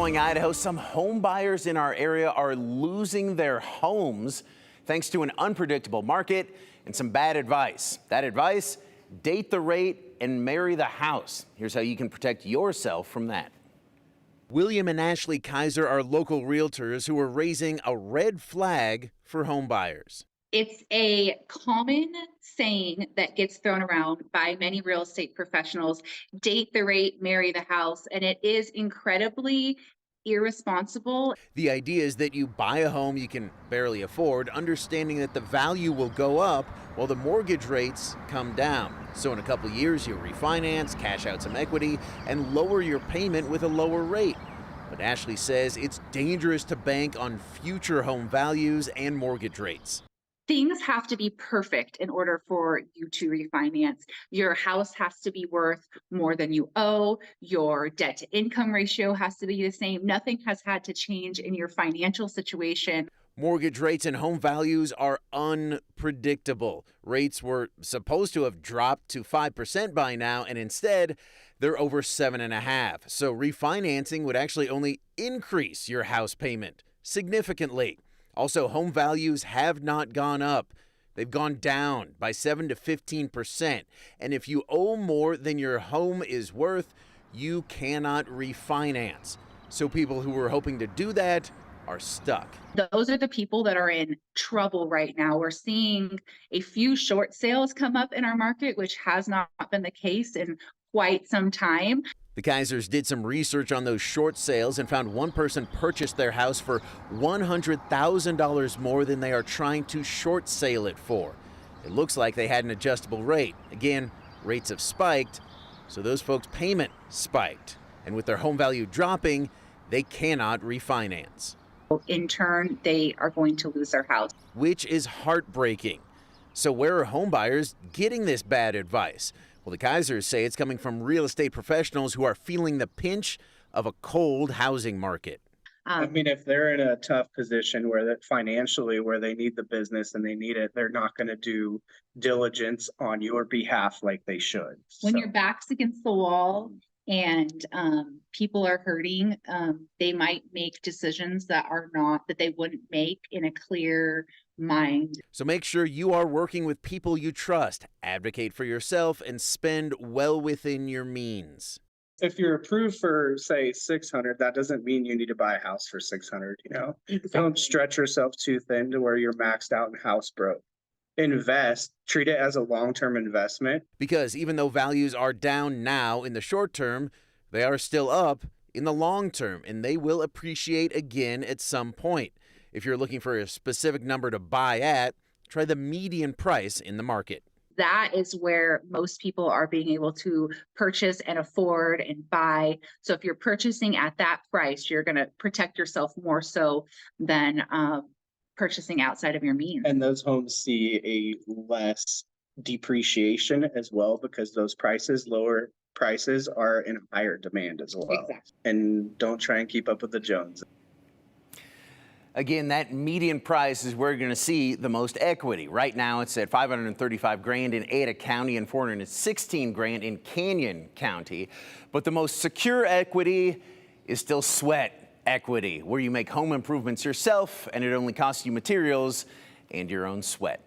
Growing Idaho, some home buyers in our area are losing their homes thanks to an unpredictable market and some bad advice. That advice: date the rate and marry the house. Here's how you can protect yourself from that. William and Ashley Kaiser are local realtors who are raising a red flag for home buyers. It's a common saying that gets thrown around by many real estate professionals: date the rate, marry the house. And it is incredibly irresponsible. The idea is that you buy a home you can barely afford, understanding that the value will go up while the mortgage rates come down. So in a couple years, you'll refinance, cash out some equity, and lower your payment with a lower rate. But Ashley says it's dangerous to bank on future home values and mortgage rates. Things have to be perfect in order for you to refinance. Your house has to be worth more than you owe. Your debt to income ratio has to be the same. Nothing has had to change in your financial situation. Mortgage rates and home values are unpredictable. Rates were supposed to have dropped to 5% by now, and instead they're over 7.5%. So refinancing would actually only increase your house payment significantly. Also, home values have not gone up. They've gone down by 7 to 15%. And if you owe more than your home is worth, you cannot refinance. So people who were hoping to do that are stuck. Those are the people that are in trouble right now. We're seeing a few short sales come up in our market, which has not been the case in quite some time. The Kaisers did some research on those short sales and found one person purchased their house for $100,000 more than they are trying to short sale it for. It looks like they had an adjustable rate. Again, rates have spiked, so those folks' payment spiked. And with their home value dropping, they cannot refinance. In turn, they are going to lose their house, which is heartbreaking. So where are home buyers getting this bad advice? Well, the Kaisers say it's coming from real estate professionals who are feeling the pinch of a cold housing market. I mean, if they're in a tough position where that financially, where they need the business and they need it, they're not going to do diligence on your behalf like they should. When your back's against the wall and people are hurting, they might make decisions that they wouldn't make in a clear mind. So make sure you are working with people you trust, advocate for yourself, and spend well within your means. If you're approved for, say, 600, that doesn't mean you need to buy a house for 600, Exactly. Don't stretch yourself too thin to where you're maxed out and house broke. Invest, treat it as a long-term investment. Because even though values are down now in the short term, they are still up in the long term, and they will appreciate again at some point. If you're looking for a specific number to buy at, try the median price in the market. That is where most people are being able to purchase and afford and buy. So if you're purchasing at that price, you're going to protect yourself more so than purchasing outside of your means. And those homes see a less depreciation as well, because those lower prices are in higher demand as well. Exactly. And don't try and keep up with the Joneses. Again, that median price is where you're going to see the most equity. Right now, it's at $535,000 in Ada County and $416,000 in Canyon County. But the most secure equity is still sweat equity, where you make home improvements yourself and it only costs you materials and your own sweat.